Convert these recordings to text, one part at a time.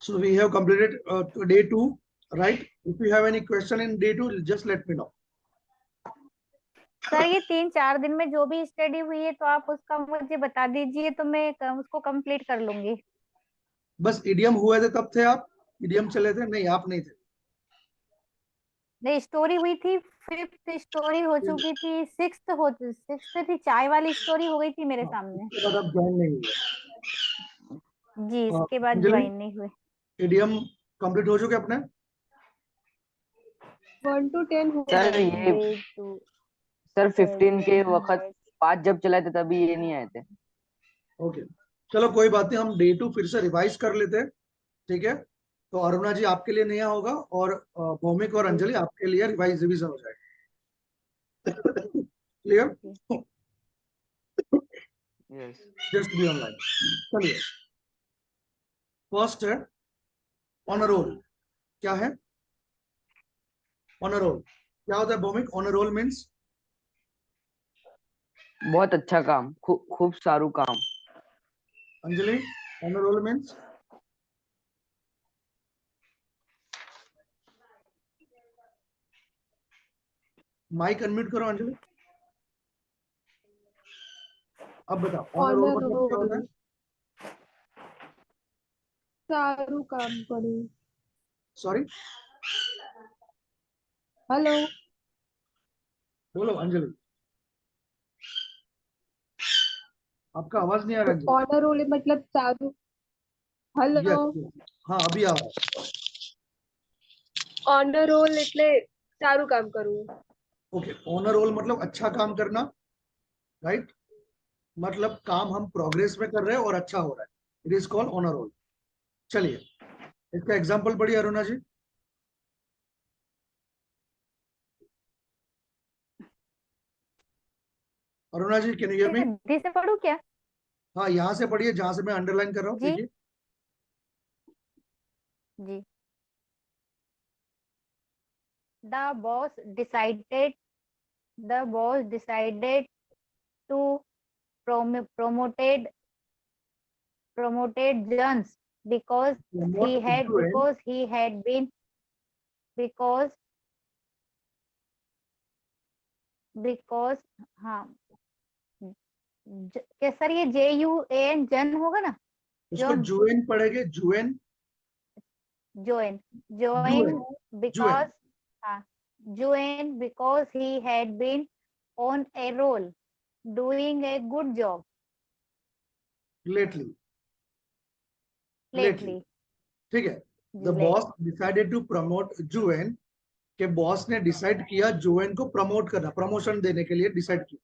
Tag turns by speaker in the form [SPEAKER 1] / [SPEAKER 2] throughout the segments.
[SPEAKER 1] So we have completed day 2, right? If you have any question in day 2, just let me know.
[SPEAKER 2] Sir ये 3-4 दिन में जो भी study हुई है तो आप उसका मुझे बता दीजिए, तो मैं उसको कंप्लीट कर लूंगी।
[SPEAKER 1] बस इडियम हुए थे तब थे आप? इडियम चले थे? नहीं, आप नहीं थे।
[SPEAKER 2] नहीं, स्टोरी हुई थी, 5th स्टोरी हो चुकी थी, 6th थी, चाय वाली स्टोरी हो गई थी मेरे
[SPEAKER 1] हाँ,
[SPEAKER 2] सामने।
[SPEAKER 1] उसके बाद आप ज्वाइन नहीं हुए।
[SPEAKER 2] जी, इसके बाद
[SPEAKER 1] अंजलि,
[SPEAKER 2] ज्वाइन नहीं हुए।
[SPEAKER 1] इडियम कंप्लीट हो चुके अपने?
[SPEAKER 3] 1 to 10 हो
[SPEAKER 4] सर
[SPEAKER 3] गए।
[SPEAKER 4] ये सर 15 के वक्त 5 जब चलाए थे तभी ये नहीं आए थे।
[SPEAKER 1] ओके, चलो कोई बात नहीं, हम डे 2 फिर से रिवाइज कर लेते हैं, ठीक है? तो अरुणा जी आपके लिए नया होगा और भौमिक और अंजलि आपके लिए रिविजन हो जाएगा। Clear?
[SPEAKER 4] Yes.
[SPEAKER 1] Just be online. चलिए, फर्स्ट है ऑनर रोल। क्या है ऑनर रोल? क्या होता है भौमिक? ऑनर रोल मीन्स
[SPEAKER 4] बहुत अच्छा काम, खूब सारू काम।
[SPEAKER 1] Anjali, on a roll means? Mike unmute करो अंजलि। अब बताओ ऑनर रोल
[SPEAKER 3] ऑनर
[SPEAKER 1] मतलब क्या होता है?
[SPEAKER 3] रोल सारू काम करूं।
[SPEAKER 1] सॉरी,
[SPEAKER 3] हेलो,
[SPEAKER 1] बोलो अंजलि, आपका आवाज नहीं आ रहा अंजलि।
[SPEAKER 3] ऑनर रोल मतलब सारू। हेलो,
[SPEAKER 1] यस, हाँ अभी आ रहा है।
[SPEAKER 3] ऑनर रोल એટલે સારું કામ કરવું।
[SPEAKER 1] ओके, ऑनर रोल मतलब अच्छा काम करना, राइट? मतलब काम हम प्रोग्रेस में कर रहे हैं और अच्छा हो रहा है, it is called honour roll. चलिए, इसका एग्जांपल पढ़िए Aruna ji. Aruna ji, can you hear me?
[SPEAKER 2] Hindi से पढ़ूं क्या?
[SPEAKER 1] हाँ, यहाँ से पढ़िए जहां से मैं अंडरलाइन कर रहा हूँ,
[SPEAKER 2] जी
[SPEAKER 1] देखिए।
[SPEAKER 2] जी। The boss decided the boss decided to promoted Jones because
[SPEAKER 1] Promote Joel,
[SPEAKER 2] he had been because हाँ क्या सर, ये JUAN जन होगा ना?
[SPEAKER 1] उसको
[SPEAKER 2] जॉन,
[SPEAKER 1] जुएन पढ़ेंगे, Juan.
[SPEAKER 2] Join
[SPEAKER 1] Juan,
[SPEAKER 2] join
[SPEAKER 1] Juan.
[SPEAKER 2] because हाँ join because he had been on a roll doing a good job
[SPEAKER 1] lately,
[SPEAKER 2] lately।
[SPEAKER 1] ठीक है। द
[SPEAKER 2] जी
[SPEAKER 1] boss decided to promote Juan, के बॉस ने डिसाइड किया जुएन को प्रमोट करना, प्रमोशन देने के लिए डिसाइड किया।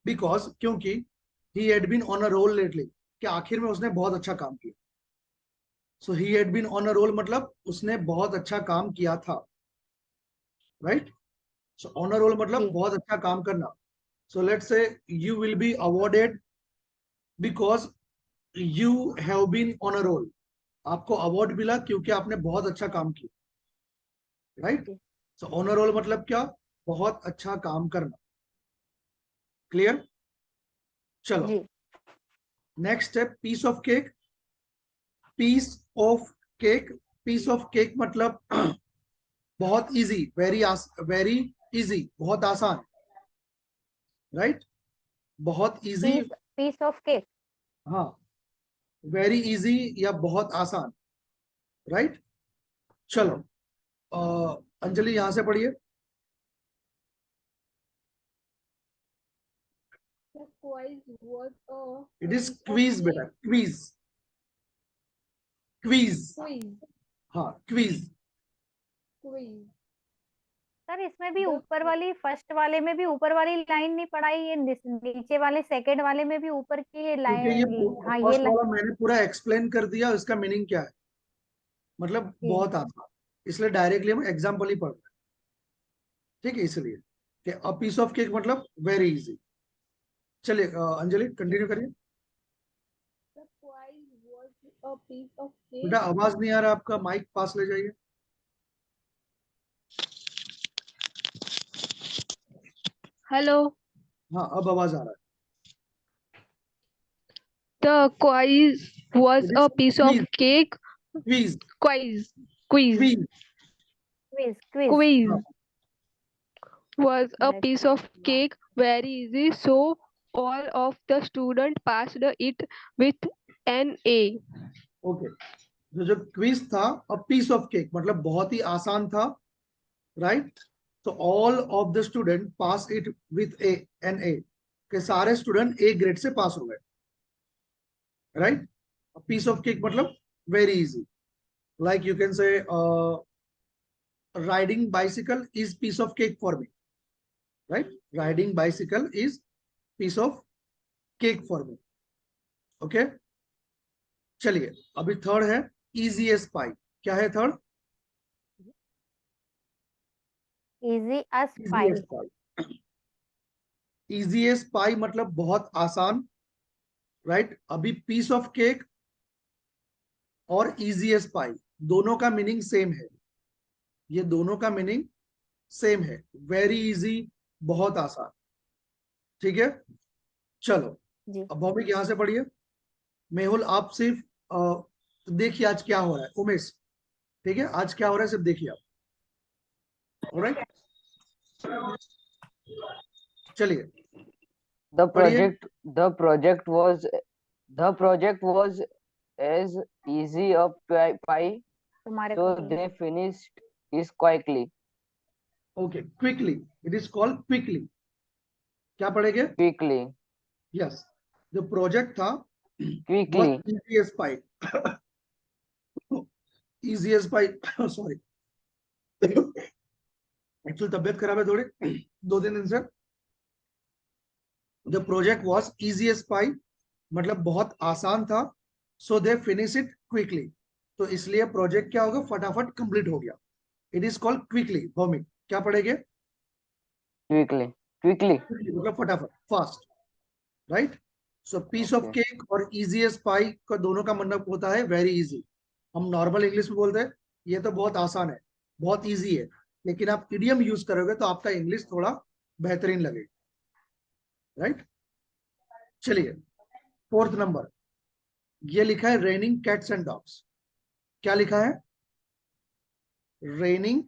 [SPEAKER 1] बिकॉज, क्योंकि he had been on a roll lately, कि आखिर में उसने बहुत अच्छा काम किया। So he had been on a roll मतलब उसने बहुत अच्छा काम किया था, right? So on a roll मतलब
[SPEAKER 2] जी
[SPEAKER 1] बहुत अच्छा काम करना। So let's say you will be awarded because you have been on a roll. आपको अवार्ड मिला क्योंकि आपने बहुत अच्छा काम किया, राइट?
[SPEAKER 2] जी
[SPEAKER 1] सो ऑन अ रोल मतलब क्या? बहुत अच्छा काम करना। क्लियर? चलो,
[SPEAKER 2] जी।
[SPEAKER 1] नेक्स्ट है piece of cake. Piece of cake, piece of cake मतलब बहुत इजी, वेरी इजी, बहुत आसान, राइट? बहुत इजी।
[SPEAKER 2] Piece of cake.
[SPEAKER 1] हाँ, वेरी इजी या बहुत आसान, राइट? चलो, अंजलि यहां से पढ़िए।
[SPEAKER 3] The quiz was a
[SPEAKER 1] it is
[SPEAKER 3] piece of
[SPEAKER 1] quiz बेटा,
[SPEAKER 3] cake.
[SPEAKER 1] Quiz, quiz.
[SPEAKER 3] Quiz,
[SPEAKER 1] हाँ, क्वीज।
[SPEAKER 3] quiz.
[SPEAKER 2] सर इसमें भी
[SPEAKER 3] The
[SPEAKER 2] ऊपर वाली फर्स्ट वाले में भी ऊपर वाली लाइन नहीं पढ़ाई, ये नीचे वाले सेकंड वाले में भी ऊपर की
[SPEAKER 1] क्योंकि ये
[SPEAKER 2] लाइन। हाँ ये
[SPEAKER 1] फर्स्ट वाला मैंने पूरा एक्सप्लेन कर दिया, इसका मीनिंग क्या है, मतलब
[SPEAKER 2] जी
[SPEAKER 1] बहुत आसान, इसलिए डायरेक्टली हम एग्जाम्पल ही पढ़ रहे हैं, ठीक है? इसलिए कि अ पीस ऑफ केक मतलब वेरी इजी। चलिए, अंजलि कंटिन्यू करिए।
[SPEAKER 3] the quiz was a piece of cake.
[SPEAKER 1] बेटा आवाज नहीं आ रहा आपका, माइक पास ले जाइए।
[SPEAKER 3] Hello.
[SPEAKER 1] हाँ, अब आवाज आ रहा
[SPEAKER 3] The quiz
[SPEAKER 1] है।
[SPEAKER 3] was
[SPEAKER 1] it is
[SPEAKER 3] a piece of
[SPEAKER 1] quiz,
[SPEAKER 3] cake.
[SPEAKER 1] Quiz,
[SPEAKER 5] quiz quiz
[SPEAKER 1] Quiz.
[SPEAKER 2] quiz.
[SPEAKER 5] quiz
[SPEAKER 1] हाँ,
[SPEAKER 5] was a
[SPEAKER 2] Right.
[SPEAKER 5] piece of cake, very easy, so all of the student passed it with an A.
[SPEAKER 1] Okay. जो quiz था, a piece of cake मतलब बहुत ही आसान था, right. तो all of the student pass it with a an A, के सारे student A grade से पास हो गए, राइट। पीस ऑफ केक मतलब very easy, like you can say riding bicycle is piece of cake for me, right. Riding bicycle is piece of cake for me. Okay, चलिए अभी third है easiest pie. क्या है third?
[SPEAKER 2] Easy as pie.
[SPEAKER 1] Easiest pie. Easiest pie मतलब बहुत आसान, right. अभी piece of cake और इजीएस्ट पाई दोनों का मीनिंग सेम है, ये दोनों का मीनिंग सेम है, वेरी इजी, बहुत आसान, ठीक है। चलो
[SPEAKER 2] जी।
[SPEAKER 1] अब भौमिक यहां से पढ़िए। मेहुल आप सिर्फ देखिए आज क्या हो रहा है। उमेश, ठीक है, आज क्या हो रहा है सिर्फ देखिए आप, ऑलराइट। चलिए
[SPEAKER 4] The
[SPEAKER 1] पढ़िए।
[SPEAKER 4] project the project was the project was as easy of pie,
[SPEAKER 2] तुम्हारे
[SPEAKER 4] so
[SPEAKER 2] को
[SPEAKER 4] they finished it quickly.
[SPEAKER 1] Okay, quickly, it is called quickly. क्या पढ़ेंगे?
[SPEAKER 4] Quickly.
[SPEAKER 1] यस, जो प्रोजेक्ट था
[SPEAKER 4] Quickly.
[SPEAKER 1] was easiest pie, easiest pie, sorry actual तबियत खराब है थोड़ी, 2-3 दिन से। The project was easiest pie मतलब बहुत आसान था, so they finish it quickly, तो इसलिए प्रोजेक्ट क्या होगा, फटाफट कंप्लीट हो गया। It is called quickly. Bhaumik क्या पढ़ेंगे?
[SPEAKER 4] Quickly. Quickly.
[SPEAKER 1] मतलब फटाफट, fast, right. So piece of
[SPEAKER 4] Okay.
[SPEAKER 1] Cake और इजीएस्ट पाई का दोनों का मतलब होता है वेरी इजी। हम नॉर्मल इंग्लिश में बोलते हैं ये तो बहुत आसान है, बहुत इजी है, लेकिन आप इडियम यूज करोगे तो आपका इंग्लिश थोड़ा बेहतरीन लगेगा, राइट। चलिए फोर्थ नंबर, ये लिखा है रेनिंग कैट्स एंड डॉग्स। क्या लिखा है? Raining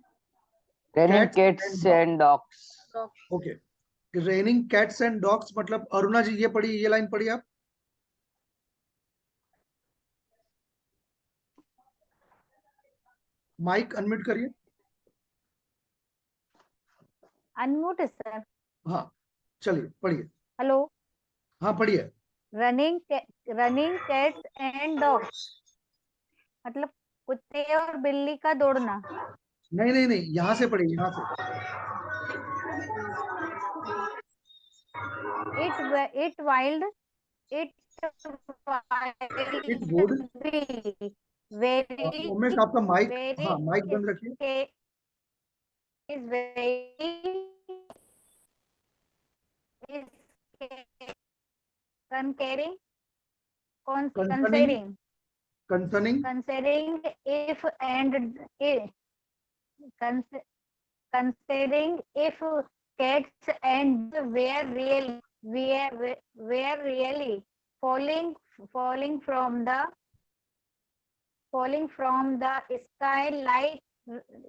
[SPEAKER 4] Raining
[SPEAKER 1] cats and
[SPEAKER 4] cats
[SPEAKER 1] dogs.
[SPEAKER 4] and dogs.
[SPEAKER 1] Okay, raining cats and dogs मतलब अरुणा जी ये पढ़ी, ये लाइन पढ़ी आप। माइक अनम्यूट करिए।
[SPEAKER 2] अनम्यूट है सर।
[SPEAKER 1] हाँ चलिए पढ़िए।
[SPEAKER 2] हेलो।
[SPEAKER 1] हाँ पढ़िए।
[SPEAKER 2] रनिंग कैट्स एंड डॉग्स मतलब कुत्ते और बिल्ली का दौड़ना।
[SPEAKER 1] नहीं नहीं नहीं, यहाँ से पढ़िए, यहाँ से।
[SPEAKER 2] It wild it
[SPEAKER 1] it
[SPEAKER 2] wild
[SPEAKER 1] would,
[SPEAKER 2] be very
[SPEAKER 1] Umesh आपका माइक, हाँ
[SPEAKER 2] very
[SPEAKER 1] माइक बंद रखिए।
[SPEAKER 2] is very is concerning
[SPEAKER 1] concerning,
[SPEAKER 2] considering
[SPEAKER 1] concerning,
[SPEAKER 2] considering if and if cons- considering if cats and were really falling falling from the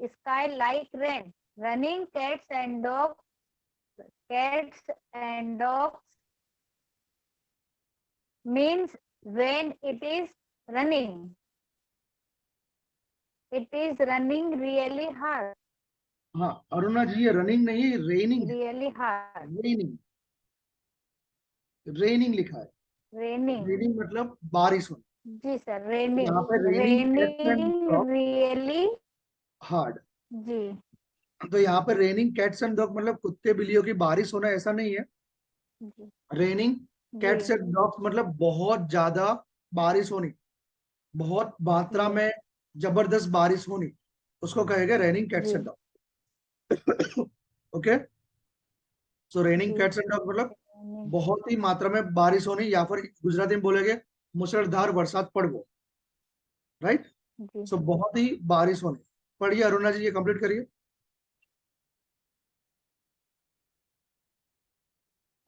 [SPEAKER 2] sky like rain. Running cats and dogs means when it is running really hard.
[SPEAKER 1] हाँ अरुणा जी ये running नहीं है, raining है,
[SPEAKER 2] Really hard.
[SPEAKER 1] Raining, raining लिखा है।
[SPEAKER 2] Raining.
[SPEAKER 1] Raining मतलब बारिश होना।
[SPEAKER 2] जी सर,
[SPEAKER 1] तो
[SPEAKER 2] raining.
[SPEAKER 1] यहाँ पे raining cats and
[SPEAKER 2] Raining
[SPEAKER 1] dog
[SPEAKER 2] really.
[SPEAKER 1] Hard.
[SPEAKER 2] जी
[SPEAKER 1] तो यहाँ पे रेनिंग कैट्स एंड डॉग मतलब कुत्ते बिल्लियों की बारिश होना, ऐसा नहीं है।
[SPEAKER 2] जी
[SPEAKER 1] रेनिंग कैट्स
[SPEAKER 2] जी
[SPEAKER 1] एंड डॉग्स मतलब बहुत ज्यादा बारिश होनी, बहुत मात्रा
[SPEAKER 2] जी
[SPEAKER 1] में जबरदस्त बारिश होनी, उसको कहेगा रेनिंग कैट्स
[SPEAKER 2] जी
[SPEAKER 1] and dog. Okay, so raining
[SPEAKER 2] जी
[SPEAKER 1] कैट्स एंड डॉग मतलब
[SPEAKER 2] raining.
[SPEAKER 1] बहुत ही मात्रा में बारिश होनी, या फिर गुजराती में बोलेंगे मुसलधार बरसात पड़वो, राइट।
[SPEAKER 2] जी
[SPEAKER 1] सो बहुत ही बारिश होनी। पढ़िए अरुणा जी, ये कंप्लीट करिए।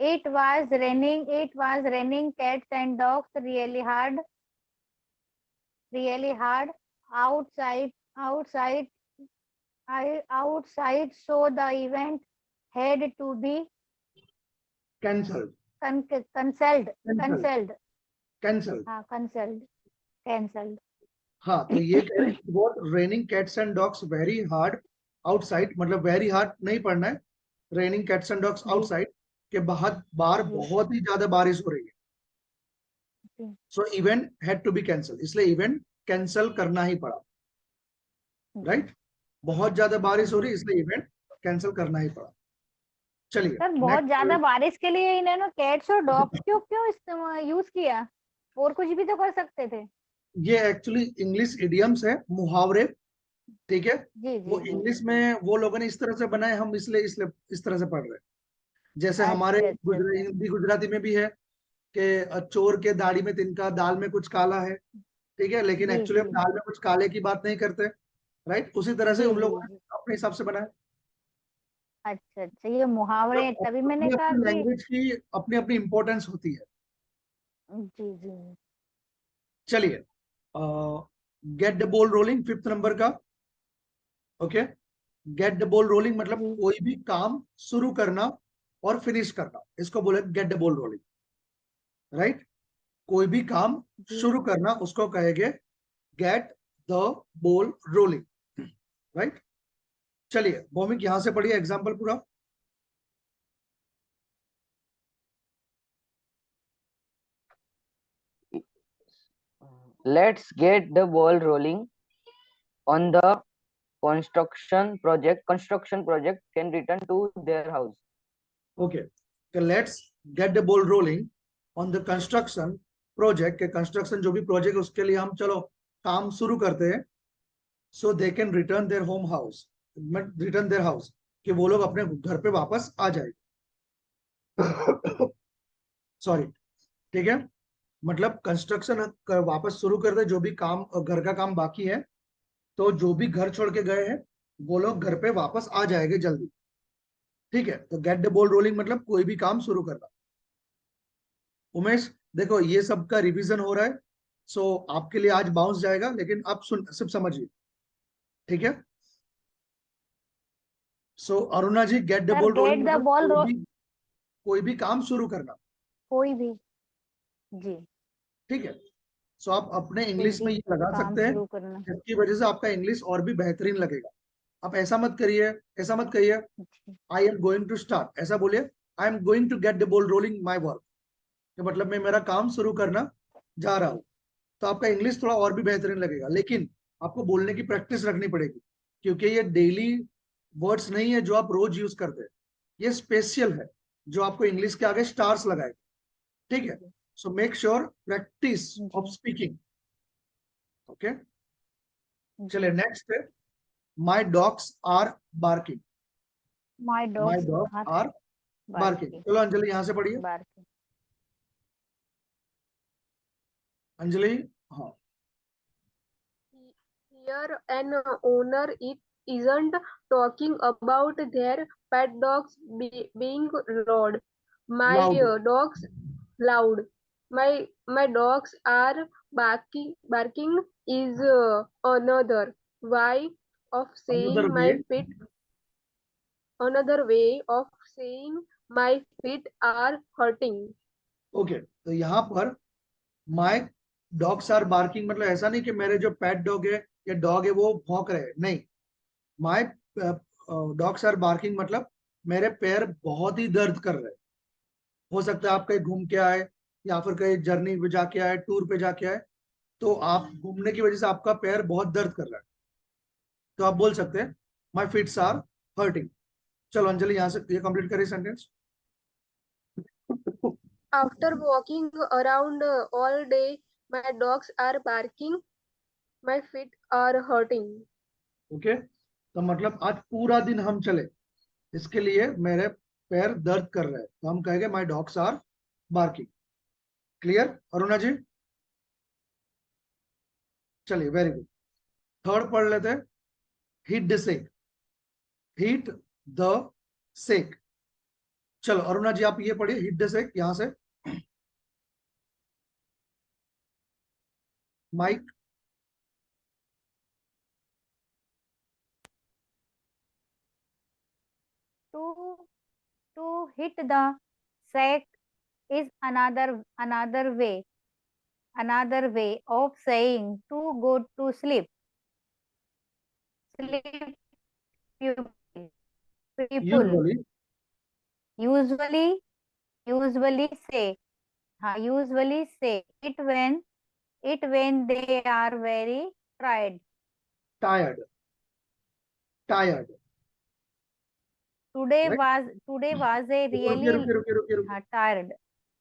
[SPEAKER 2] It was raining cats and dogs really hard outside, outside, outside, so the event had to be
[SPEAKER 1] cancelled.
[SPEAKER 2] cancelled,
[SPEAKER 1] Cancelled.
[SPEAKER 2] cancelled,
[SPEAKER 1] Cancelled.
[SPEAKER 2] cancelled, cancelled.
[SPEAKER 1] हाँ, तो ये कह रहे हैं what raining cats and dogs very hard outside, मतलब very hard नहीं पढ़ना है, raining cats and dogs
[SPEAKER 2] ji.
[SPEAKER 1] outside के बाहर
[SPEAKER 2] जी।
[SPEAKER 1] बहुत ही ज्यादा बारिश हो रही है,
[SPEAKER 2] जी।
[SPEAKER 1] so event had to be cancelled, इसलिए event कैंसिल करना ही पड़ा, राइट? बहुत ज्यादा बारिश हो रही है इसलिए इवेंट कैंसिल करना ही पड़ा। चलिए
[SPEAKER 2] सर बहुत ज्यादा
[SPEAKER 1] नेक्स्ट,
[SPEAKER 2] बारिश के लिए इन्होंने कैट्स और डॉग्स क्यों क्यों यूज किया? और कुछ भी तो कर सकते थे।
[SPEAKER 1] ये एक्चुअली इंग्लिश इडियम्स है, मुहावरे, ठीक है?
[SPEAKER 2] जी जी
[SPEAKER 1] वो
[SPEAKER 2] जी।
[SPEAKER 1] इंग्लिश में वो लोगों ने इस तरह से बनाए, हम इसलिए इसलिए इस तरह से पढ़ रहे हैं। जैसे हमारे
[SPEAKER 2] अच्छा अच्छा अच्छा।
[SPEAKER 1] हिंदी गुजराती में भी है कि चोर के दाढ़ी में तिनका, दाल में कुछ काला है, ठीक है? लेकिन
[SPEAKER 2] जी
[SPEAKER 1] एक्चुअली
[SPEAKER 2] जी
[SPEAKER 1] हम दाल में कुछ काले की बात नहीं करते, राइट? उसी तरह से
[SPEAKER 2] जी
[SPEAKER 1] उन
[SPEAKER 2] जी
[SPEAKER 1] लोगों ने
[SPEAKER 2] जी।
[SPEAKER 1] अपने हिसाब से बनाया।
[SPEAKER 2] अच्छा अच्छा, ये मुहावरे हैं, तभी मैंने
[SPEAKER 1] अपनी
[SPEAKER 2] कहा
[SPEAKER 1] अपनी
[SPEAKER 2] कि
[SPEAKER 1] लैंग्वेज की अपनी अपनी इंपॉर्टेंस होती है।
[SPEAKER 2] जी जी।
[SPEAKER 1] चलिए get the ball rolling, fifth number का, okay? Get the ball rolling मतलब
[SPEAKER 2] जी
[SPEAKER 1] कोई भी काम शुरू करना और फिनिश करना, इसको बोले gate the ball rolling, right? कोई भी काम
[SPEAKER 2] जी।
[SPEAKER 1] शुरू करना उसको कहेंगे gate the ball rolling, right? चलिए भौमिक यहां से पढ़िए एग्जाम्पल पूरा।
[SPEAKER 4] Let's get the ball rolling on the construction project can return to their house.
[SPEAKER 1] Okay, तो let's get the ball rolling on the construction project, के कंस्ट्रक्शन जो भी project उसके लिए हम चलो काम शुरू करते हैं, so they can return their home house, return their house, कि वो लोग अपने घर पे वापस आ जाए। सॉरी, ठीक है? मतलब कंस्ट्रक्शन वापस शुरू कर दे, जो भी काम घर का काम बाकी है, तो जो भी घर छोड़ के गए हैं वो लोग घर पे वापस आ जाएंगे जल्दी, ठीक है? तो गेट द बॉल रोलिंग मतलब कोई भी काम शुरू करना। उमेश देखो ये सब का रिवीजन हो रहा है, सो आपके लिए आज बाउंस जाएगा, लेकिन आप सुन सिर्फ समझिए, ठीक है? So Aruna ji, get the
[SPEAKER 2] sir
[SPEAKER 1] ball rolling
[SPEAKER 2] get the
[SPEAKER 1] मतलब
[SPEAKER 2] बॉल
[SPEAKER 1] कोई भी काम शुरू करना,
[SPEAKER 2] कोई भी। जी।
[SPEAKER 1] ठीक है? सो आप अपने
[SPEAKER 2] कोई
[SPEAKER 1] इंग्लिश
[SPEAKER 2] भी
[SPEAKER 1] में ये लगा
[SPEAKER 2] काम
[SPEAKER 1] सकते हैं,
[SPEAKER 2] शुरू करना।
[SPEAKER 1] जिसकी वजह से आपका इंग्लिश और भी बेहतरीन लगेगा। आप ऐसा मत करिए, ऐसा मत कहिए
[SPEAKER 2] जी
[SPEAKER 1] I am going to start, ऐसा बोलिए I am going to get the ball rolling my work, मतलब मैं मेरा काम शुरू करना जा रहा हूँ। तो आपका इंग्लिश थोड़ा और भी बेहतरीन लगेगा, लेकिन आपको बोलने की प्रैक्टिस रखनी पड़ेगी, क्योंकि ये डेली वर्ड्स नहीं है जो आप रोज यूज करते हैं, ये स्पेशल है जो आपको इंग्लिश के आगे स्टार्स लगाएगा, ठीक है? So make sure practice of
[SPEAKER 2] जी
[SPEAKER 1] स्पीकिंग, ओके?
[SPEAKER 2] जी।
[SPEAKER 1] चलिए नेक्स्ट है my dogs are barking,
[SPEAKER 2] my
[SPEAKER 1] my
[SPEAKER 2] dogs
[SPEAKER 1] dogs
[SPEAKER 2] are
[SPEAKER 1] are barking.
[SPEAKER 2] Barking,
[SPEAKER 1] चलो अंजलि यहां से पढ़िए,
[SPEAKER 2] बार्किंग।
[SPEAKER 1] अंजलि, हाँ।
[SPEAKER 5] Here, an owner isn't talking about their pet dogs being loud. My
[SPEAKER 1] loud,
[SPEAKER 5] dogs loud. My dogs are barking is another way of
[SPEAKER 1] another
[SPEAKER 5] saying
[SPEAKER 1] way,
[SPEAKER 5] my feet. Another way of saying my feet are hurting.
[SPEAKER 1] Okay, तो यहाँ पर माई dogs are barking मतलब ऐसा नहीं कि मेरे जो pet dog है या डॉग है वो भौंक रहे हैं, नहीं। माई डॉग्स आर बार्किंग मतलब मेरे पैर बहुत ही दर्द कर रहे हैं। हो सकता है आप कहीं घूम के आए या फिर कहीं जर्नी पे जाके आए, टूर पे जाके आए, तो आप घूमने की वजह से आपका पैर बहुत दर्द कर रहा है, तो आप बोल सकते हैं माई फीट्स आर हर्टिंग। चलो अंजलि यहाँ से ये कंप्लीट करिए sentence.
[SPEAKER 5] After walking around all day, my dogs are barking. My feet are hurting.
[SPEAKER 1] Okay, तो मतलब आज पूरा दिन हम चले, इसके लिए मेरे पैर दर्द कर रहे हैं, तो हम कहेंगे my dogs are barking. Clear Aruna ji? चलिए वेरी गुड। थर्ड पढ़ लेते हैं, heat the sack, heat the sack. चलो अरुणा जी आप ये पढ़िए, हीट द सेक, यहां से mic.
[SPEAKER 2] to hit the sack is another way of saying to go to sleep. Sleep people. People
[SPEAKER 1] Usually,
[SPEAKER 2] usually usually say usually say it when they are very tired.
[SPEAKER 1] tired, tired.
[SPEAKER 2] Today
[SPEAKER 1] Right?
[SPEAKER 2] was a
[SPEAKER 1] रुकिए
[SPEAKER 2] really
[SPEAKER 1] रुकिए रुकिए रुकिए रुकिए
[SPEAKER 2] tired.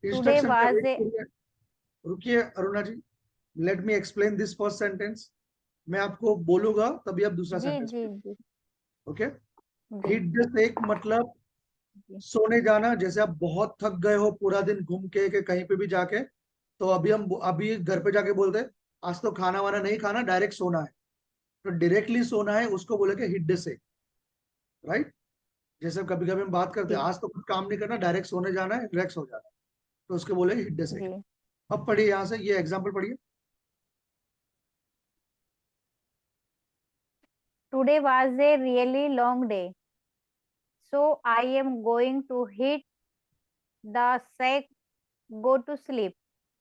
[SPEAKER 2] Today
[SPEAKER 1] instruction का
[SPEAKER 2] was
[SPEAKER 1] wait
[SPEAKER 2] a
[SPEAKER 1] करिए. रुकिए Aruna ji, let me explain this first sentence. मैं आपको बोलूंगा तभी आप दूसरा
[SPEAKER 2] जी
[SPEAKER 1] सेंटेंस.
[SPEAKER 2] जी जी
[SPEAKER 1] ओके.
[SPEAKER 2] जी
[SPEAKER 1] हिट द सेक मतलब
[SPEAKER 2] जी
[SPEAKER 1] सोने जाना. जैसे आप बहुत थक गए हो पूरा दिन घूम के कहीं पे भी जाके, तो अभी घर पे जाके बोलते हैं आज तो खाना वाना नहीं खाना, डायरेक्ट सोना है. तो डायरेक्टली सोना है उसको बोलेंगे हिट द सेक. राइट. जैसे कभी कभी हम बात करते हैं
[SPEAKER 2] जी
[SPEAKER 1] आज तो कुछ काम नहीं करना, डायरेक्ट सोने जाना है, रिलैक्स हो जाना है, तो उसको बोले हिट द सेक.
[SPEAKER 2] जी
[SPEAKER 1] अब पढ़िए यहाँ से, ये एग्जाम्पल पढ़िए.
[SPEAKER 2] Today was a really long day, so I am going to hit the sack, go to sleep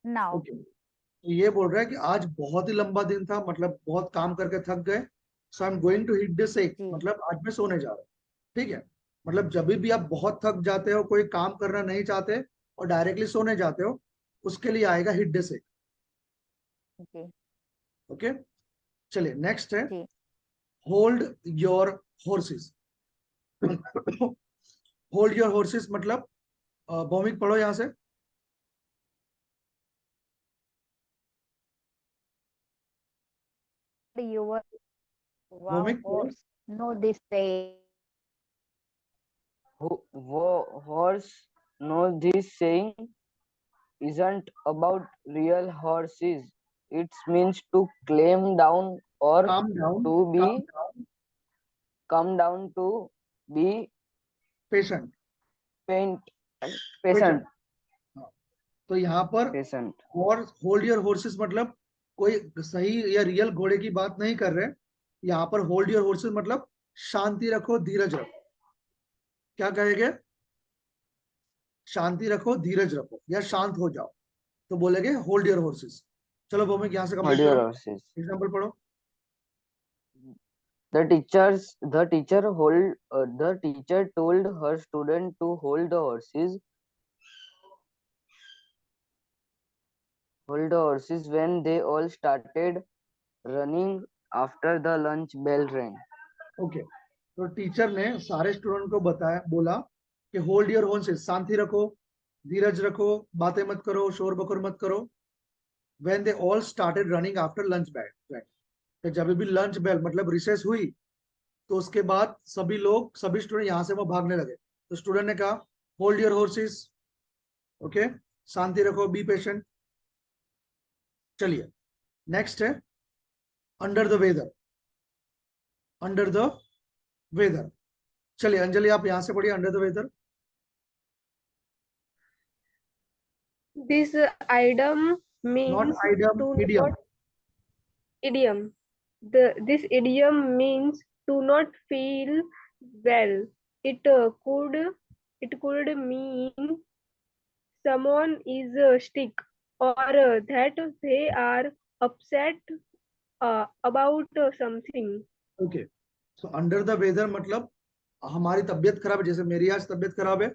[SPEAKER 2] now.
[SPEAKER 1] Okay. तो ये बोल रहा है कि आज बहुत ही लंबा दिन था, मतलब बहुत काम करके थक गए. So I am going to hit the sack,
[SPEAKER 2] जी
[SPEAKER 1] मतलब आज मैं सोने जा रहा हूँ. ठीक है. मतलब जब भी आप बहुत थक जाते हो, कोई काम करना नहीं चाहते और डायरेक्टली सोने जाते हो, उसके लिए आएगा हिट द सेक.
[SPEAKER 2] जी
[SPEAKER 1] ओके. चलिए नेक्स्ट है
[SPEAKER 2] जी
[SPEAKER 1] hold your horses. Hold your horses मतलब भौमिक पढ़ो यहाँ से.
[SPEAKER 2] your wow
[SPEAKER 1] भौमिक पढ़ो.
[SPEAKER 2] horse know this say
[SPEAKER 4] Horse knows this saying isn't about real horses. It means to climb down or
[SPEAKER 1] calm down,
[SPEAKER 4] to
[SPEAKER 1] काम
[SPEAKER 4] be
[SPEAKER 1] down,
[SPEAKER 4] come down to be
[SPEAKER 1] patient,
[SPEAKER 4] paint
[SPEAKER 1] patient.
[SPEAKER 4] patient.
[SPEAKER 1] तो यहाँ पर
[SPEAKER 4] Patient.
[SPEAKER 1] Hold your horses मतलब कोई सही या real घोड़े की बात नहीं कर रहे. यहाँ पर होल्ड योर हॉर्सेस मतलब शांति रखो, धीरज रखो. क्या कहेंगे? शांति रखो, धीरज रखो या शांत हो जाओ, तो बोलेंगे होल्ड योर हॉर्सेस. चलो भौमिक यहाँ से
[SPEAKER 4] Hold
[SPEAKER 1] कंप्लीट
[SPEAKER 4] your
[SPEAKER 1] करो,
[SPEAKER 4] horses.
[SPEAKER 1] एग्जांपल पढ़ो.
[SPEAKER 4] The teacher told her student to hold the horses when they all started running after the lunch bell rang.
[SPEAKER 1] Okay. तो टीचर ने सारे स्टूडेंट को बोला कि होल्ड योर हॉर्सेस, शांति रखो, धीरज रखो, बातें मत करो, शोर बकोर मत करो. when they all started running after lunch bell. तो जब भी लंच बेल मतलब रिसेस हुई, तो उसके बाद सभी स्टूडेंट यहाँ से वो भागने लगे. तो स्टूडेंट ने कहा होल्ड योर हॉर्सेस. ओके. शांति रखो, बी पेशेंट. चलिए नेक्स्ट है under the weather. Under the weather. चलिए अंजलि आप यहाँ से पढ़िए under the weather.
[SPEAKER 5] This item
[SPEAKER 1] not
[SPEAKER 5] means
[SPEAKER 1] idiom,
[SPEAKER 5] to
[SPEAKER 1] idiom.
[SPEAKER 5] not idiom. This idiom means to not feel well. It could mean someone is sick or that they are upset about something.
[SPEAKER 1] Okay. So under the weather मतलब हमारी तबीयत खराब है. जैसे मेरी आज तबीयत खराब है,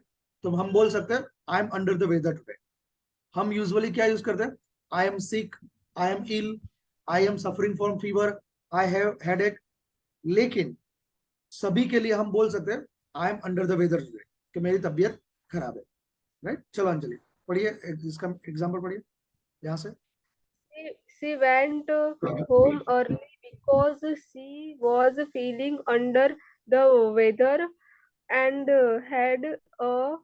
[SPEAKER 1] तो हम बोल सकते हैं I am under the weather today. हम यूजुअली क्या यूज करते हैं? I am sick, I am ill, I am suffering from fever, I have headache. लेकिन सभी के लिए हम बोल सकते हैं I am under the weather today, कि मेरी तबीयत खराब है. राइट. चलो अंजलि पढ़िए, इसका एग्जांपल पढ़िए यहाँ से.
[SPEAKER 5] She went home early because she was feeling under the weather and had a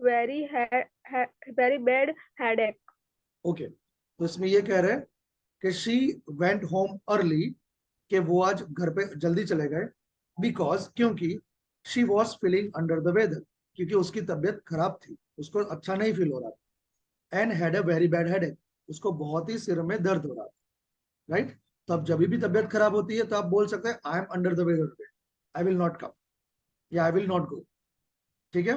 [SPEAKER 5] very bad headache.
[SPEAKER 1] Okay. तो इसमें ये कह रहे हैं कि शी वेंट होम अर्ली, कि वो आज घर पे जल्दी चले गए, बिकॉज क्योंकि she was feeling under the weather, क्योंकि उसकी तबीयत खराब थी, उसको अच्छा नहीं फील हो रहा था. And had a very bad headache, उसको बहुत ही सिर में दर्द हो रहा था. राइट. तो अब जब भी तबीयत खराब होती है तो आप बोल सकते हैं I am under the weather today, I will not come या आई विल नॉट गो. ठीक है,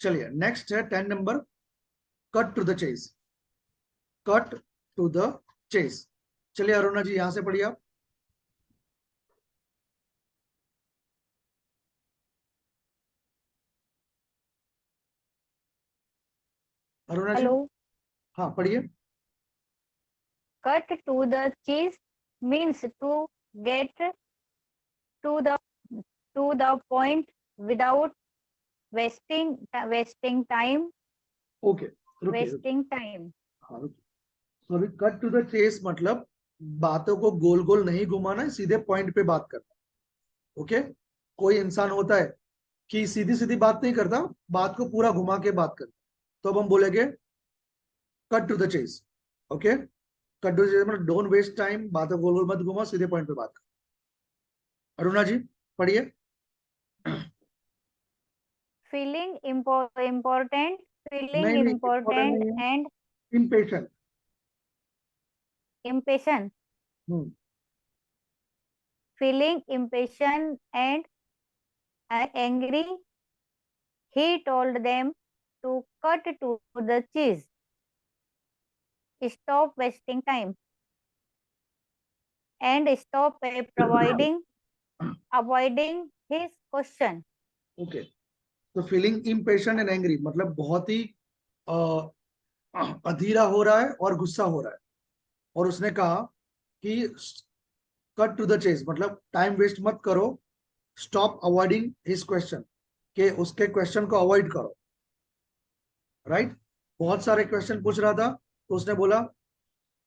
[SPEAKER 1] चलिए नेक्स्ट है 10 नंबर, cut to the chase. Cut to the chase. चलिए अरुणा जी यहां से पढ़िए आप। अरुणा जी,
[SPEAKER 2] हेलो।
[SPEAKER 1] हाँ पढ़िए।
[SPEAKER 2] Cut to the chase means to get to the point without wasting time.
[SPEAKER 1] Okay, रुकिए।
[SPEAKER 2] Wasting time.
[SPEAKER 1] हाँ रुकिए। तो अभी कट टू द चेस मतलब बातों को गोल गोल नहीं घुमाना है, सीधे पॉइंट पे बात करना। ओके, कोई इंसान होता है कि सीधी सीधी बात नहीं करता, बात को पूरा घुमा के बात करता, तो अब हम बोलेंगे cut to the chase. Okay, cut to the chase मतलब डोंट वेस्ट टाइम, बातों गोल गोल मत घुमाओ, सीधे पॉइंट पे बात करो। अरुणा जी पढ़िए।
[SPEAKER 2] Feeling important. Feeling
[SPEAKER 1] नहीं नहीं, इम्पोर्टेंट
[SPEAKER 2] important
[SPEAKER 1] नहीं है,
[SPEAKER 2] and
[SPEAKER 1] impatient.
[SPEAKER 2] impatient. Feeling impatient and angry, he told them to cut to the chase. Stop wasting time and stop avoiding his question.
[SPEAKER 1] Okay, तो फीलिंग इम्पेशेंट एंड एंग्री मतलब बहुत ही अधीरा हो रहा है और गुस्सा हो रहा है, और उसने कहा कि कट टू द चेस मतलब टाइम वेस्ट मत करो, स्टॉप अवॉइडिंग हिज क्वेश्चन, के उसके क्वेश्चन को अवॉइड करो। राइट, बहुत सारे क्वेश्चन पूछ रहा था, तो उसने बोला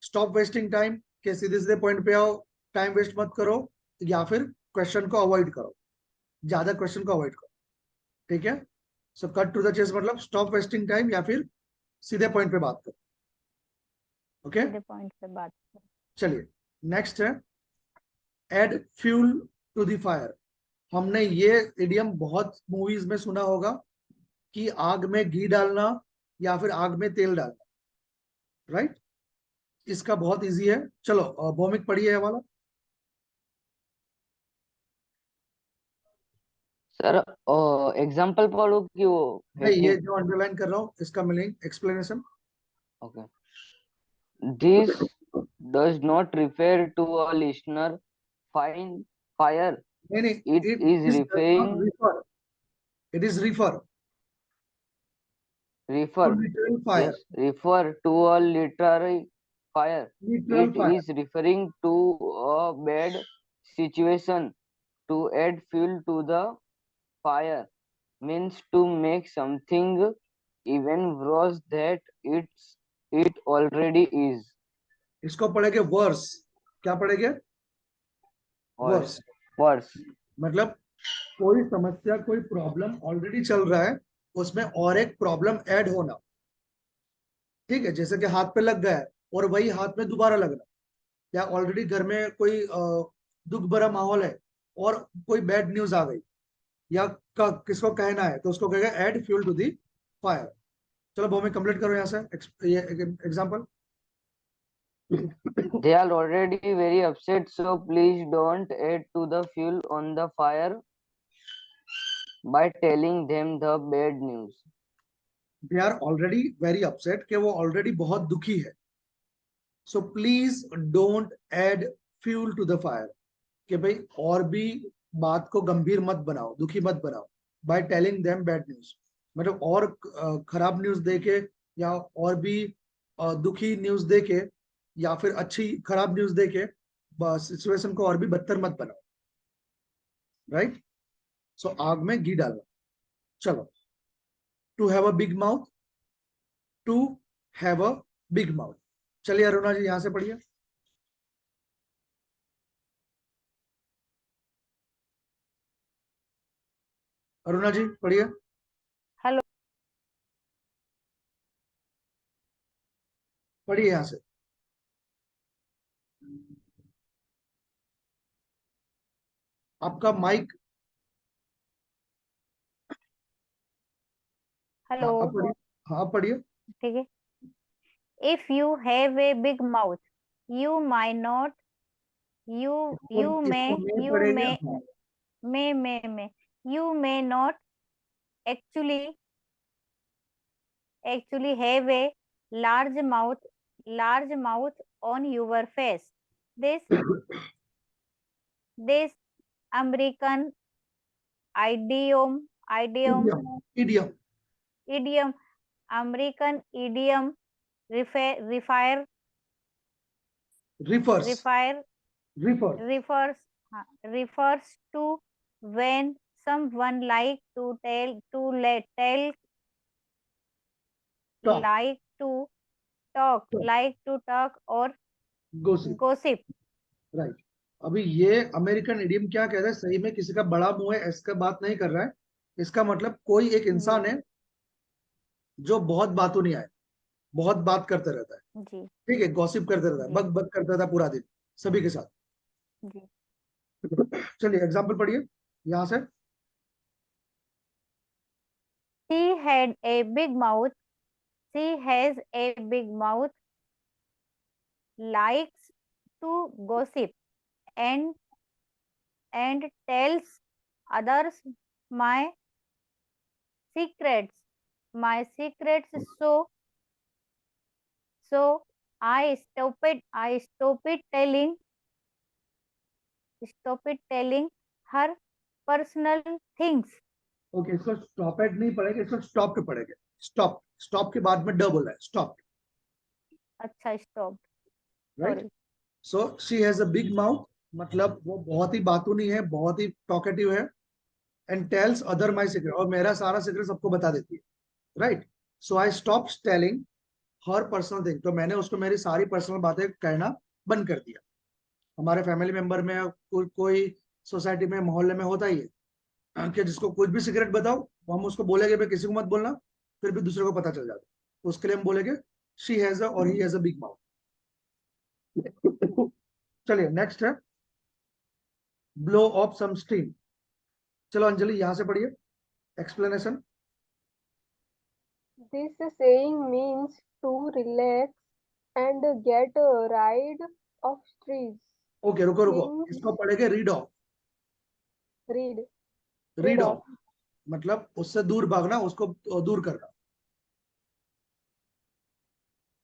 [SPEAKER 1] स्टॉप वेस्टिंग टाइम, के सीधे सीधे पॉइंट पे आओ, टाइम वेस्ट मत करो, या फिर क्वेश्चन को अवॉइड करो, ज्यादा क्वेश्चन को अवॉइड करो। ठीक है, so cut to the chase मतलब स्टॉप वेस्टिंग टाइम या फिर सीधे पॉइंट पे बात करो। ओके,
[SPEAKER 2] सीधे पॉइंट पे बात करो।
[SPEAKER 1] चलिए नेक्स्ट है add fuel to the fire. हमने ये इडियम बहुत मूवीज में सुना होगा कि आग में घी डालना या फिर आग में तेल डालना। राइट, इसका बहुत इजी है, चलो भौमिक पढ़िए वाला।
[SPEAKER 4] सर एग्जांपल पढ़ो कि वो
[SPEAKER 1] नहीं, ये
[SPEAKER 4] हेडिंग?
[SPEAKER 1] जो अंडरलाइन कर रहा हूँ इसका meaning explanation.
[SPEAKER 4] Okay, this does not refer to a listener fine fire.
[SPEAKER 1] नहीं नहीं,
[SPEAKER 4] It
[SPEAKER 1] it
[SPEAKER 4] is
[SPEAKER 1] is not
[SPEAKER 4] referring
[SPEAKER 1] refer, it is refer to
[SPEAKER 4] refer
[SPEAKER 1] literal fire.
[SPEAKER 4] yes refer to a literary fire.
[SPEAKER 1] Literal
[SPEAKER 4] It
[SPEAKER 1] fire,
[SPEAKER 4] is referring to a bad situation. To add fuel to the fire means to make something even worse that it already is.
[SPEAKER 1] इसको पढ़ेंगे worse. क्या पढ़ेंगे? Worse
[SPEAKER 4] Worse, worse.
[SPEAKER 1] मतलब कोई समस्या, कोई problem already चल रहा है, उसमें और एक प्रॉब्लम ऐड होना। ठीक है, जैसे कि हाथ पे लग गया है और वही हाथ में दोबारा लगना, या ऑलरेडी घर में कोई दुख भरा माहौल है और कोई बैड न्यूज आ गई, या किसको कहना है, तो उसको कहेगा add fuel to the fire. चलो भूमि कंप्लीट करो यहाँ से ये example.
[SPEAKER 4] They are already very upset, so please don't add to the fuel on the fire by telling them the bad news.
[SPEAKER 1] They are already very upset, कि वो already बहुत दुखी है। So please don't add fuel to the fire, कि भाई और भी बात को गंभीर मत बनाओ, दुखी मत बनाओ, by telling them bad news मतलब और खराब न्यूज देके, या और भी दुखी न्यूज देके, या फिर अच्छी खराब न्यूज देके सिचुएशन को और भी बदतर मत बनाओ। राइट, सो आग में घी डालो। चलो, to have a big mouth, to have a big mouth. चलिए अरुणा जी यहां से पढ़िए। अरुणा जी पढ़िए।
[SPEAKER 2] हेलो।
[SPEAKER 1] पढ़िए यहां से। आपका माइक,
[SPEAKER 2] हेलो।
[SPEAKER 1] हाँ आप पढ़िए, हाँ आप पढ़िए।
[SPEAKER 2] ठीक है। If you have a big mouth, you might not, you
[SPEAKER 1] इसको
[SPEAKER 2] you
[SPEAKER 1] इसको
[SPEAKER 2] may
[SPEAKER 1] मैं
[SPEAKER 2] you
[SPEAKER 1] पढ़ेंगे,
[SPEAKER 2] may
[SPEAKER 1] हाँ।
[SPEAKER 2] may may may You may not actually have a large mouth on your face. This this American idiom
[SPEAKER 1] Idiom.
[SPEAKER 2] idiom American idiom refer, refer,
[SPEAKER 1] Refers.
[SPEAKER 2] refer,
[SPEAKER 1] Refers.
[SPEAKER 2] refers to when someone like to tell
[SPEAKER 1] Talk.
[SPEAKER 2] like to talk or
[SPEAKER 1] Gossip.
[SPEAKER 2] gossip.
[SPEAKER 1] Right. अभी ये American idiom क्या कहता है, सही में किसी का बड़ा मुंह है इसका बात नहीं कर रहा है. इसका मतलब कोई एक इंसान है जो बहुत बातों नहीं आए, बहुत बात करते रहता है.
[SPEAKER 2] जी
[SPEAKER 1] ठीक है, गॉसिप करते रहता है,
[SPEAKER 2] जी.
[SPEAKER 1] बक बक करता था पूरा दिन सभी के साथ.
[SPEAKER 2] जी.
[SPEAKER 1] चलिए एग्जाम्पल पढ़िए यहाँ से.
[SPEAKER 2] She had a big mouth. She has a big mouth. Likes to gossip and tells others my secrets. So I stopped telling her personal things.
[SPEAKER 1] Okay, इसको स्टॉप एट नहीं पढ़ेगा, इसको स्टॉप्ड पढ़ेगा. स्टॉप. स्टॉप के बाद में ड बोला है, स्टॉप.
[SPEAKER 2] अच्छा, stop.
[SPEAKER 1] Right.
[SPEAKER 2] Sorry.
[SPEAKER 1] So she has a big mouth, मतलब वो बहुत ही बातूनी है, बहुत ही टॉकेटिव है. And tells other my secret, और मेरा सारा सीक्रेट सबको बता देती है. Right. So I stop telling her personal thing, तो मैंने उसको मेरी सारी पर्सनल बातें कहना बंद कर दिया. हमारे फैमिली मेंबर में कोई सोसाइटी में मोहल्ले में होता ही है कि जिसको कुछ भी सीक्रेट बताओ तो हम उसको बोलेंगे भाई किसी को मत बोलना, फिर भी दूसरे को पता चल जाता. तो उसके लिए हम बोलेंगे शी हैज अ और he has a big mouth. चलिए नेक्स्ट है ब्लो ऑफ सम स्टीम. चलो अंजलि यहां से पढ़िए explanation.
[SPEAKER 5] This saying means to relax and get rid of stress.
[SPEAKER 1] Okay रुको रुको,
[SPEAKER 5] Means
[SPEAKER 1] इसको पढ़ेंगे read of.
[SPEAKER 5] read.
[SPEAKER 1] Read of मतलब उससे दूर भागना, उसको दूर करना.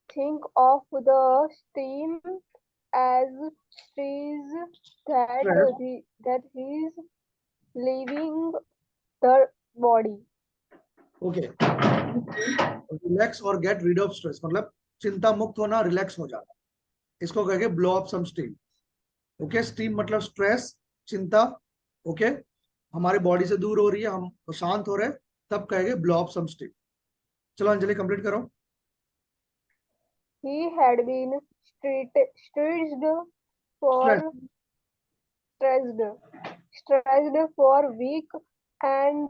[SPEAKER 5] Think of the stream as stress that
[SPEAKER 1] Stress.
[SPEAKER 5] that is leaving the body.
[SPEAKER 1] Okay. Relax और गेट रीड ऑफ स्ट्रेस मतलब चिंता मुक्त होना, रिलैक्स हो जाना. इसको कहेंगे blow off some steam. Okay, steam मतलब स्ट्रेस, चिंता. ओके, हमारी बॉडी से दूर हो रही है, हम शांत हो रहे हैं, तब कहेंगे ब्लो ऑफ सम स्टीम. चलो अंजलि कंप्लीट करो.
[SPEAKER 5] He had been stressed for stressed for week and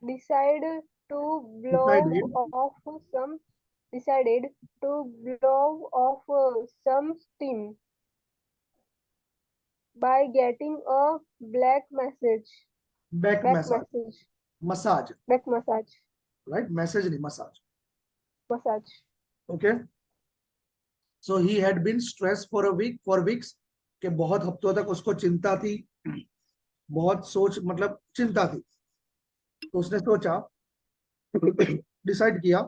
[SPEAKER 5] decided to
[SPEAKER 1] Decided.
[SPEAKER 5] blow off some steam by getting a
[SPEAKER 1] back massage. Massage.
[SPEAKER 5] back massage,
[SPEAKER 1] right, message नहीं, massage.
[SPEAKER 5] massage.
[SPEAKER 1] Okay. So he had been stress for weeks, के बहुत हफ्तों तक उसको चिंता थी, बहुत सोच मतलब चिंता थी. तो उसने सोचा, डिसाइड किया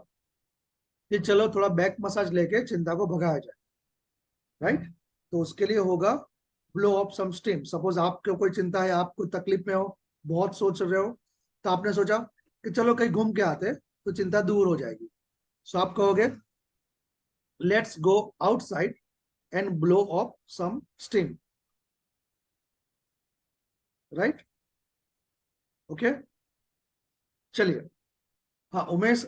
[SPEAKER 1] कि चलो थोड़ा बैक मसाज लेके चिंता को भगाया जाए. राइट. तो उसके लिए होगा blow off some steam. Suppose आपको कोई चिंता है, आप कोई तकलीफ में हो, बहुत सोच रहे हो, तो आपने सोचा कि चलो कहीं घूम के आते तो चिंता दूर हो जाएगी. सो आप कहोगे let's go outside and blow off some steam. Right. Okay. चलिए. हाँ उमेश,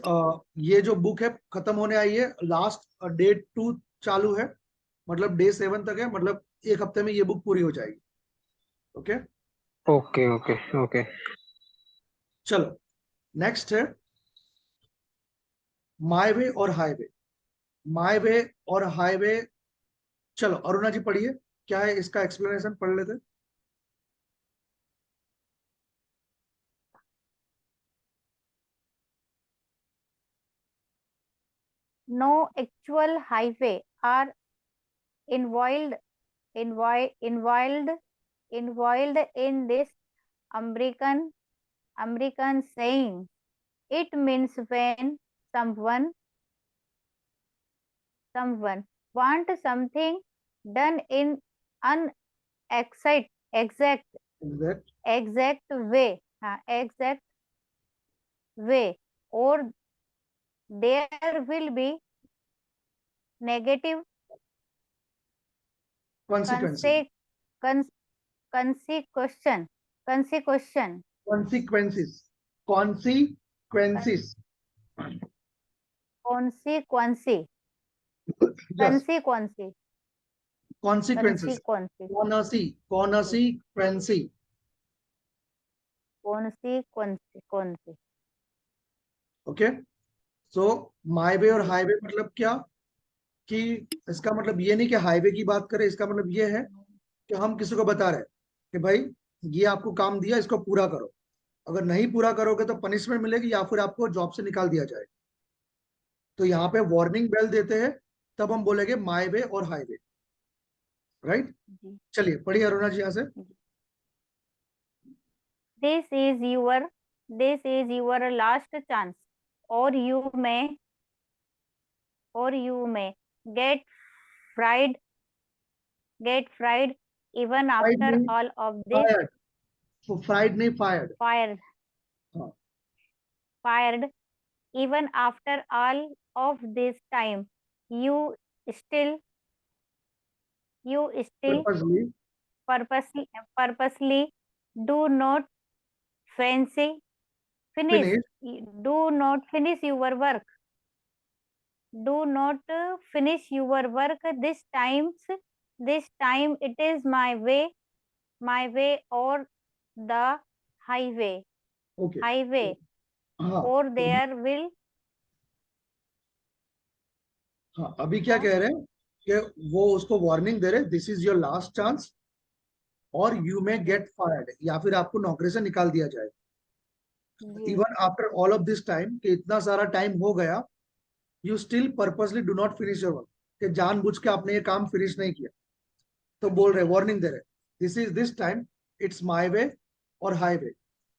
[SPEAKER 1] ये जो बुक है खत्म होने आई है, लास्ट डे 2 चालू है, मतलब डे 7 तक है, मतलब एक हफ्ते में ये बुक पूरी हो जाएगी. ओके.
[SPEAKER 6] Okay okay okay.
[SPEAKER 1] चलो नेक्स्ट है माई वे और हाईवे. माई वे और हाईवे. चलो अरुणा जी पढ़िए, क्या है इसका एक्सप्लेनेशन पढ़ लेते.
[SPEAKER 2] No actual highway are involved involved in this American American saying. It means when someone want something done in an exact
[SPEAKER 1] Exact.
[SPEAKER 2] way, exact way, or there will be negative
[SPEAKER 1] Consequences.
[SPEAKER 2] conse- consequence. Consequence.
[SPEAKER 1] Consequences. Consequences.
[SPEAKER 2] Consequence.
[SPEAKER 1] Yes.
[SPEAKER 2] Consequence.
[SPEAKER 1] Consequences.
[SPEAKER 2] Consequence.
[SPEAKER 1] Consequence.
[SPEAKER 2] Consequence.
[SPEAKER 1] Okay. So my way और highway मतलब क्या, कि इसका मतलब ये नहीं कि highway की बात करें, इसका मतलब ये है कि हम किसी को बता रहे हैं कि भाई ये आपको काम दिया, इसको पूरा करो, अगर नहीं पूरा करोगे तो पनिशमेंट मिलेगी या फिर आपको जॉब से निकाल दिया जाएगा. तो यहाँ पे वार्निंग बेल देते हैं, तब हम बोलेंगे माई वे और हाईवे. राइट.
[SPEAKER 2] जी.
[SPEAKER 1] चलिए पढ़िए अरुणा जी यहाँ से.
[SPEAKER 2] This is your last chance, or you may get fried even
[SPEAKER 1] Fried
[SPEAKER 2] after
[SPEAKER 1] नहीं,
[SPEAKER 2] all of this.
[SPEAKER 1] fired. तो फ्राइड नहीं, फायर्ड. हाँ.
[SPEAKER 2] Fired even after all of this time, you still
[SPEAKER 1] Purposely.
[SPEAKER 2] purposely do not finish
[SPEAKER 1] Finish.
[SPEAKER 2] do not finish your work. Do not finish your work this time it is my way or the highway
[SPEAKER 1] okay. हाँ.
[SPEAKER 2] or there will
[SPEAKER 1] हाँ, अभी क्या कह रहे हैं कि वो उसको वार्निंग दे रहे, this is your last chance और यू मे गेट फायर्ड, या फिर आपको नौकरी से निकाल दिया जाए.
[SPEAKER 2] जी.
[SPEAKER 1] Even after all of this time, कि इतना सारा टाइम हो गया, you still purposely do not finish your work, कि जानबूझ के आपने ये काम फिनिश नहीं किया. तो बोल रहे, वार्निंग दे रहे, this time it's my way और हाईवे,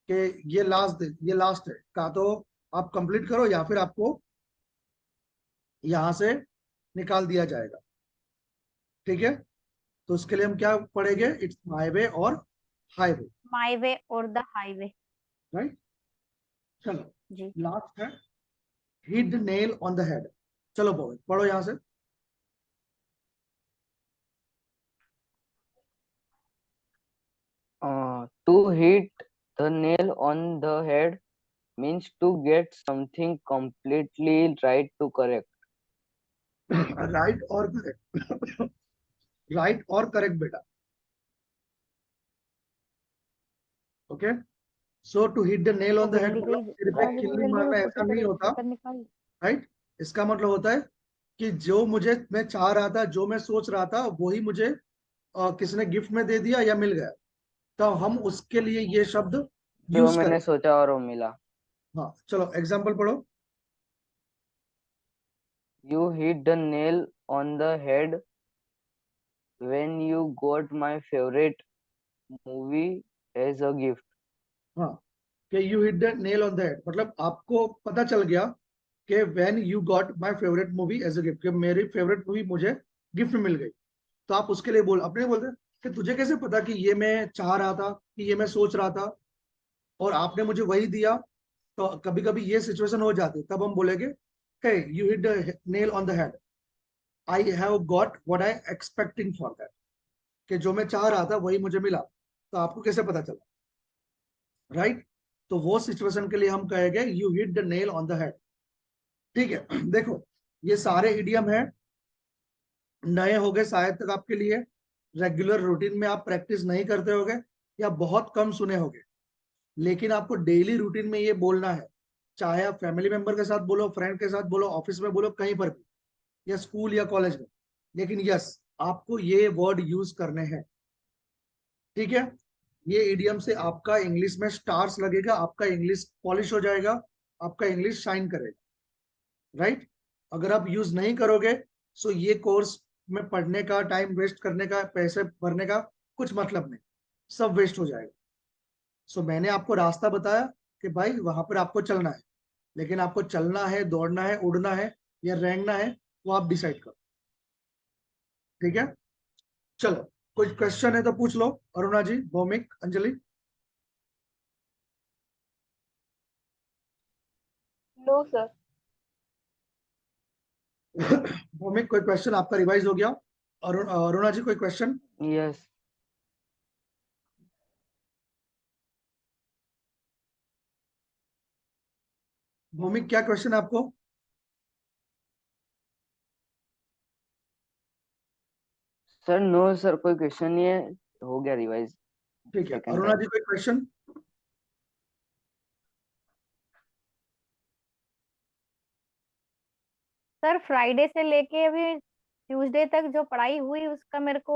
[SPEAKER 1] कि ये लास्ट है, का तो आप कंप्लीट करो या फिर आपको यहां से निकाल दिया जाएगा. ठीक है. तो उसके लिए हम क्या पढ़ेंगे, इट्स माय वे और highway.
[SPEAKER 2] my way or the highway.
[SPEAKER 1] Right. चलो
[SPEAKER 2] जी.
[SPEAKER 1] लास्ट है hit the nail on the head. चलो पढ़ो यहां से.
[SPEAKER 4] To hit the nail on the head means to get something completely right to correct.
[SPEAKER 1] Right और correct. Right और correct बेटा. Okay. So to hit the nail on the head मतलब सिर पे किल्ली मारना ऐसा नहीं होता. राइट. इसका मतलब होता है कि जो मैं चाह रहा था, जो मैं सोच रहा था, वही मुझे किसी ने गिफ्ट में दे दिया या मिल गया, तो हम उसके लिए ये शब्द
[SPEAKER 4] जो
[SPEAKER 1] यूज
[SPEAKER 4] मैंने
[SPEAKER 1] करें.
[SPEAKER 4] सोचा और वो मिला.
[SPEAKER 1] हाँ चलो एग्जांपल पढ़ो.
[SPEAKER 4] You hit the nail on the head when you got my favorite movie as a gift.
[SPEAKER 1] हाँ, कि you hit the nail on the head मतलब आपको पता चल गया कि when you got my favourite movie as a gift, कि मेरी फेवरेट मूवी मुझे गिफ्ट में मिल गई. तो आप उसके लिए अपने बोलते कि तुझे कैसे पता कि ये मैं चाह रहा था, कि ये मैं सोच रहा था और आपने मुझे वही दिया. तो कभी कभी ये सिचुएशन हो जाती है, तब हम बोलेंगे hey you hit the nail on the head, I have got what I expecting for that, कि जो मैं चाह रहा था वही मुझे मिला. तो आपको कैसे पता चला. राइट. तो वो सिचुएशन के लिए हम कहेंगे you hit the nail on the head. ठीक है. देखो ये सारे इडियम है, नए हो गए शायद तक आपके लिए, रेगुलर रूटीन में आप प्रैक्टिस नहीं करते होगे या बहुत कम सुने होगे, लेकिन आपको डेली रूटीन में ये बोलना है, चाहे आप फैमिली मेंबर के साथ बोलो, फ्रेंड के साथ बोलो, ऑफिस में बोलो, कहीं पर भी, या स्कूल या कॉलेज में, लेकिन यस आपको ये वर्ड यूज करने हैं. ठीक है. ये इडियम से आपका इंग्लिश में स्टार्स लगेगा, आपका इंग्लिश पॉलिश हो जाएगा, आपका इंग्लिश शाइन करेगा. राइट. अगर आप यूज नहीं करोगे सो ये कोर्स में पढ़ने का, टाइम वेस्ट करने का, पैसे भरने का कुछ मतलब नहीं, सब वेस्ट हो जाएगा. सो मैंने आपको रास्ता बताया कि भाई वहां पर आपको चलना है, लेकिन आपको चलना है, दौड़ना है, उड़ना है या रेंगना है, वो आप डिसाइड करो। ठीक है, चलो कोई क्वेश्चन है तो पूछ लो। अरुणा जी, भौमिक, अंजलि।
[SPEAKER 5] No, sir.
[SPEAKER 1] भौमिक, कोई क्वेश्चन आपका रिवाइज हो गया? अरुणा जी, कोई क्वेश्चन?
[SPEAKER 4] Yes.
[SPEAKER 1] भौमिक, क्या क्वेश्चन है आपको?
[SPEAKER 4] सर नो सर, कोई क्वेश्चन नहीं है, हो गया रिवाइज
[SPEAKER 1] ठीक है,
[SPEAKER 4] सेकंड
[SPEAKER 1] अरुणा
[SPEAKER 4] टाइम।
[SPEAKER 1] जी, कोई क्वेश्चन?
[SPEAKER 2] सर फ्राइडे से लेके अभी ट्यूसडे तक जो पढ़ाई हुई उसका मेरे को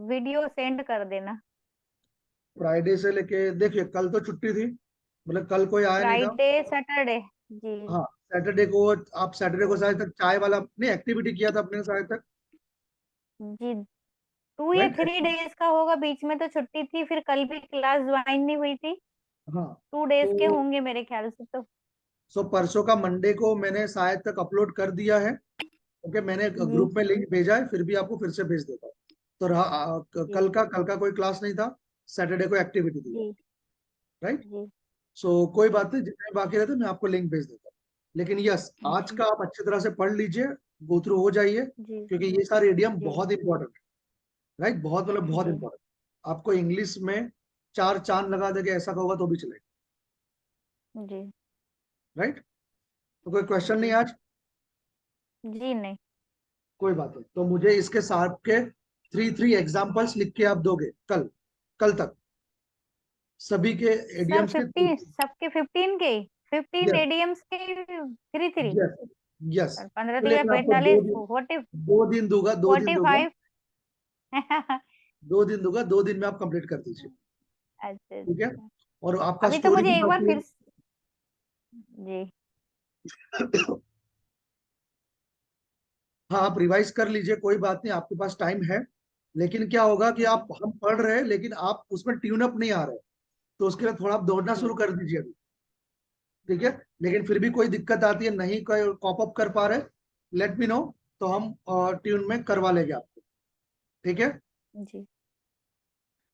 [SPEAKER 2] वीडियो सेंड कर देना।
[SPEAKER 1] फ्राइडे से लेके, देखिए कल तो छुट्टी थी, मतलब कल कोई आया नहीं था।
[SPEAKER 2] फ्राइडे सैटरडे जी।
[SPEAKER 1] हाँ, सैटरडे को, आप सैटरडे को शायद तक चाय वाला नहीं एक्टिविटी किया था अपने शायद तक,
[SPEAKER 2] जी 2 या 3
[SPEAKER 1] राइट?
[SPEAKER 2] डेज का होगा, बीच में तो छुट्टी थी, फिर कल भी क्लास ज्वाइन नहीं हुई थी।
[SPEAKER 1] हाँ,
[SPEAKER 2] 2 डेज के
[SPEAKER 1] तो
[SPEAKER 2] होंगे मेरे ख्याल से तो।
[SPEAKER 1] सो परसों का मंडे को मैंने शायद तक अपलोड कर दिया है। ओके, मैंने
[SPEAKER 2] जी
[SPEAKER 1] ग्रुप में लिंक भेजा है, फिर भी आपको फिर से भेज देता हूँ। तो
[SPEAKER 2] जी
[SPEAKER 1] कल का कोई क्लास नहीं था, सैटरडे को एक्टिविटी थी,
[SPEAKER 2] जी
[SPEAKER 1] राइट?
[SPEAKER 2] जी
[SPEAKER 1] सो कोई
[SPEAKER 2] जी
[SPEAKER 1] बात नहीं, जितने बाकी रहते मैं आपको लिंक भेज देता हूँ। लेकिन यस, आज
[SPEAKER 2] जी
[SPEAKER 1] का आप अच्छी तरह से पढ़ लीजिए, गो थ्रू हो जाइए,
[SPEAKER 2] जी
[SPEAKER 1] क्योंकि ये सारे इडियम
[SPEAKER 2] जी
[SPEAKER 1] बहुत इंपॉर्टेंट है, राइट? बहुत, मतलब बहुत
[SPEAKER 2] जी
[SPEAKER 1] इंपॉर्टेंट। आपको इंग्लिश में 4 चांद लगा देके ऐसा होगा तो भी चलेगा,
[SPEAKER 2] जी
[SPEAKER 1] राइट? तो कोई क्वेश्चन नहीं
[SPEAKER 2] जी
[SPEAKER 1] आज?
[SPEAKER 2] जी नहीं
[SPEAKER 1] कोई बात नहीं, तो मुझे इसके साथ के 3 एग्जाम्पल्स लिख के आप दोगे कल, कल तक सभी के
[SPEAKER 2] सर
[SPEAKER 1] एडियम्स के
[SPEAKER 2] 15 सबके 15 के 15
[SPEAKER 1] यस,
[SPEAKER 2] एडीएम्स के 3 3।
[SPEAKER 1] Yes, yes.
[SPEAKER 2] और 15
[SPEAKER 1] चलिए,
[SPEAKER 2] तिया
[SPEAKER 1] मैं आपको
[SPEAKER 2] 45
[SPEAKER 1] दिन
[SPEAKER 2] 40
[SPEAKER 1] 2 दिन दूंगा, 2 दिन दूंगा,
[SPEAKER 2] 45।
[SPEAKER 1] 2 दिन में आप कंप्लीट कर दीजिए।
[SPEAKER 2] अच्छा
[SPEAKER 1] ठीक है,
[SPEAKER 2] अच्छा।
[SPEAKER 1] और आपका
[SPEAKER 2] अभी तो
[SPEAKER 1] स्टोरी भी
[SPEAKER 2] मुझे एक बार
[SPEAKER 1] बाकी
[SPEAKER 2] फिर जी
[SPEAKER 1] है। हाँ, आप रिवाइज कर लीजिए, कोई बात नहीं, आपके पास टाइम है। लेकिन क्या होगा कि आप,
[SPEAKER 2] जी
[SPEAKER 1] हम पढ़ रहे हैं लेकिन आप उसमें ट्यून अप नहीं आ रहे, तो उसके लिए थोड़ा आप दौड़ना
[SPEAKER 2] जी
[SPEAKER 1] शुरू कर दीजिए अभी। ठीक है, लेकिन फिर भी कोई दिक्कत आती है, नहीं कोई कॉप अप कर पा रहे, लेट मी नो, तो हम ट्यून में करवा लेंगे आपको। ठीक है,
[SPEAKER 2] जी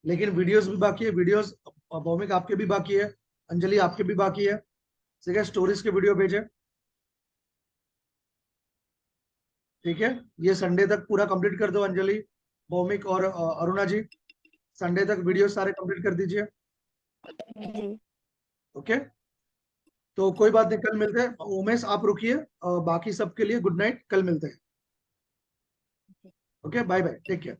[SPEAKER 1] लेकिन वीडियोस भी बाकी है, वीडियोस भौमिक आपके भी बाकी है, अंजलि आपके भी बाकी है। ठीक है, स्टोरीज के वीडियो भेजे। ठीक है, ये संडे तक पूरा कंप्लीट कर दो अंजलि, भौमिक और अरुणा जी, संडे तक वीडियो सारे कंप्लीट कर दीजिए।
[SPEAKER 2] जी
[SPEAKER 1] ओके, तो कोई बात नहीं, कल मिलते हैं। उमेश आप रुकिए, बाकी सबके लिए गुड नाइट, कल मिलते हैं। Okay, bye bye, take care.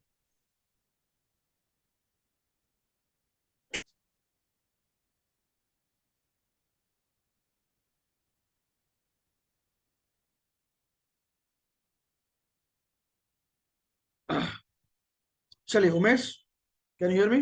[SPEAKER 1] चलिए Umesh, can you hear me?